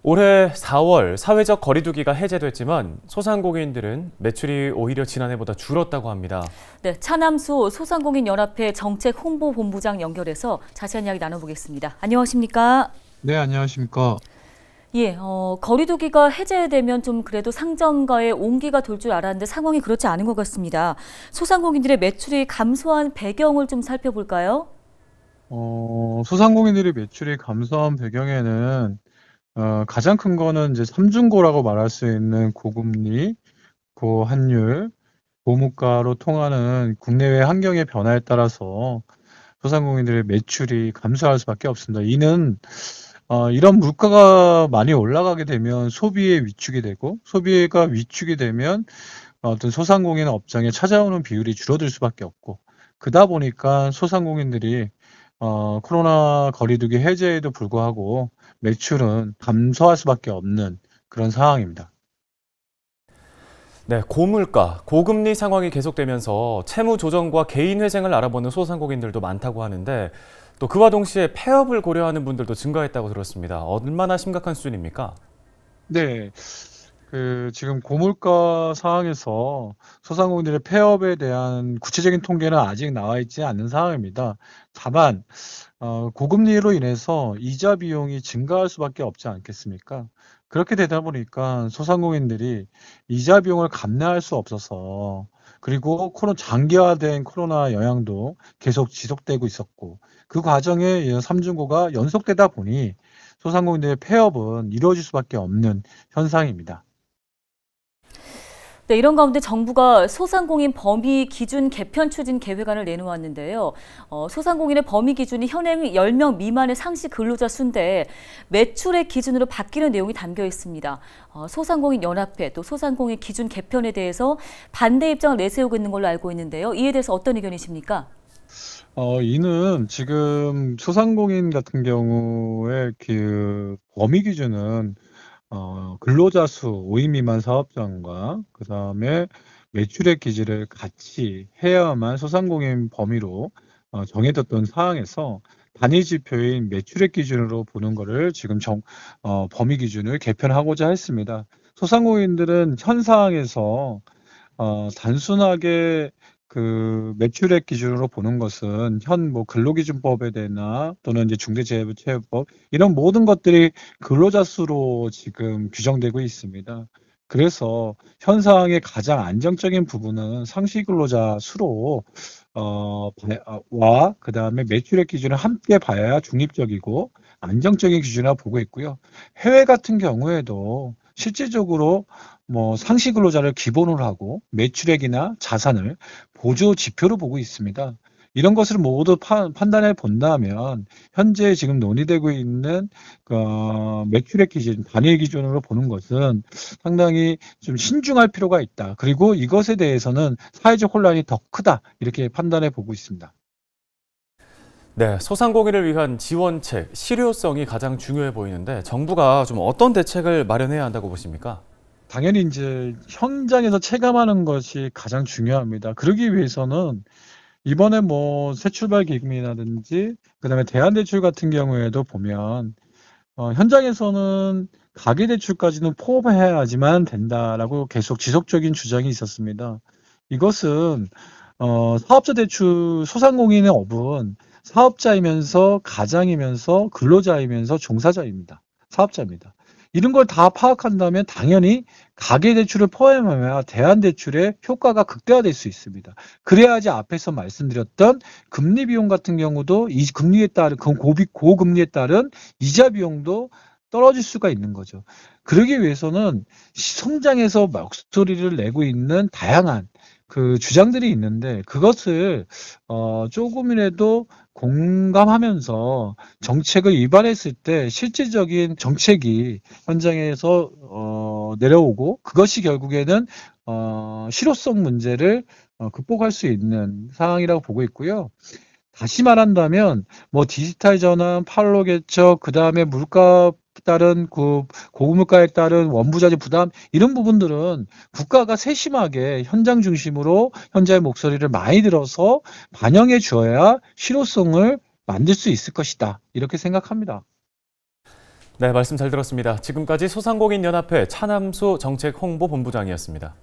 올해 4월 사회적 거리두기가 해제됐지만 소상공인들은 매출이 오히려 지난해보다 줄었다고 합니다. 네, 차남수 소상공인연합회 정책홍보본부장 연결해서 자세한 이야기 나눠보겠습니다. 안녕하십니까? 네, 안녕하십니까. 예, 거리두기가 해제되면 좀 그래도 상점가에 온기가 돌 줄 알았는데 상황이 그렇지 않은 것 같습니다. 소상공인들의 매출이 감소한 배경을 좀 살펴볼까요? 소상공인들의 매출이 감소한 배경에는 가장 큰 거는 이제 삼중고라고 말할 수 있는 고금리, 고환율, 고물가로 통하는 국내외 환경의 변화에 따라서 소상공인들의 매출이 감소할 수밖에 없습니다. 이는 이런 물가가 많이 올라가게 되면 소비에 위축이 되고 소비가 위축이 되면 어떤 소상공인 업장에 찾아오는 비율이 줄어들 수밖에 없고 그러다 보니까 소상공인들이 코로나 거리두기 해제에도 불구하고 매출은 감소할 수밖에 없는 그런 상황입니다. 네, 고물가, 고금리 상황이 계속되면서 채무 조정과 개인 회생을 알아보는 소상공인들도 많다고 하는데 또 그와 동시에 폐업을 고려하는 분들도 증가했다고 들었습니다. 얼마나 심각한 수준입니까? 네, 지금 고물가 상황에서 소상공인들의 폐업에 대한 구체적인 통계는 아직 나와 있지 않는 상황입니다. 다만 고금리로 인해서 이자 비용이 증가할 수밖에 없지 않겠습니까? 그렇게 되다 보니까 소상공인들이 이자 비용을 감내할 수 없어서 그리고 장기화된 코로나 영향도 계속 지속되고 있었고 그 과정에 이런 삼중고가 연속되다 보니 소상공인들의 폐업은 이루어질 수밖에 없는 현상입니다. 네, 이런 가운데 정부가 소상공인 범위 기준 개편 추진 계획안을 내놓았는데요. 소상공인의 범위 기준이 현행 10명 미만의 상시 근로자 수인데 매출의 기준으로 바뀌는 내용이 담겨 있습니다. 소상공인 연합회 또 소상공인 기준 개편에 대해서 반대 입장을 내세우고 있는 걸로 알고 있는데요. 이에 대해서 어떤 의견이십니까? 이는 지금 소상공인 같은 경우에 그 범위 기준은 근로자 수 5인 미만 사업장과 그다음에 매출액 기준을 같이 해야만 소상공인 범위로 정해졌던 사항에서 단위 지표인 매출액 기준으로 보는 거를 지금 범위 기준을 개편하고자 했습니다. 소상공인들은 현 상황에서 단순하게 그 매출액 기준으로 보는 것은 현 근로기준법에 대나 또는 이제 중대재해처벌법 이런 모든 것들이 근로자 수로 지금 규정되고 있습니다. 그래서 현 상황의 가장 안정적인 부분은 상시 근로자 수로 와 그다음에 매출액 기준을 함께 봐야 중립적이고 안정적인 기준이라 보고 있고요. 해외 같은 경우에도 실질적으로 상시 근로자를 기본으로 하고 매출액이나 자산을 보조 지표로 보고 있습니다. 이런 것을 모두 판단해 본다면 현재 지금 논의되고 있는 매출액 기준, 단위 기준으로 보는 것은 상당히 좀 신중할 필요가 있다. 그리고 이것에 대해서는 사회적 혼란이 더 크다. 이렇게 판단해 보고 있습니다. 네, 소상공인을 위한 지원책, 실효성이 가장 중요해 보이는데 정부가 좀 어떤 대책을 마련해야 한다고 보십니까? 당연히 이제 현장에서 체감하는 것이 가장 중요합니다. 그러기 위해서는 이번에 새출발 기금이라든지 그다음에 대안대출 같은 경우에도 보면 현장에서는 가계대출까지는 포함해야지만 된다라고 계속 지속적인 주장이 있었습니다. 이것은 사업자 대출 소상공인의 업은 사업자이면서 가장이면서 근로자이면서 종사자입니다. 사업자입니다. 이런 걸 다 파악한다면 당연히 가계대출을 포함하면 대안대출의 효과가 극대화될 수 있습니다. 그래야지 앞에서 말씀드렸던 금리 비용 같은 경우도 이 금리에 따른 고금리에 따른 이자 비용도 떨어질 수가 있는 거죠. 그러기 위해서는 성장에서 목소리를 내고 있는 다양한 그 주장들이 있는데 그것을 조금이라도 공감하면서 정책을 위반했을 때 실질적인 정책이 현장에서 내려오고 그것이 결국에는 실효성 문제를 극복할 수 있는 상황이라고 보고 있고요. 다시 말한다면 디지털 전환, 판로 개척, 그다음에 물가 따른 고물가에 따른 원부자재 부담 이런 부분들은 국가가 세심하게 현장 중심으로 현장의 목소리를 많이 들어서 반영해 주어야 실효성을 만들 수 있을 것이다. 이렇게 생각합니다. 네, 말씀 잘 들었습니다. 지금까지 소상공인연합회 차남수 정책홍보본부장이었습니다.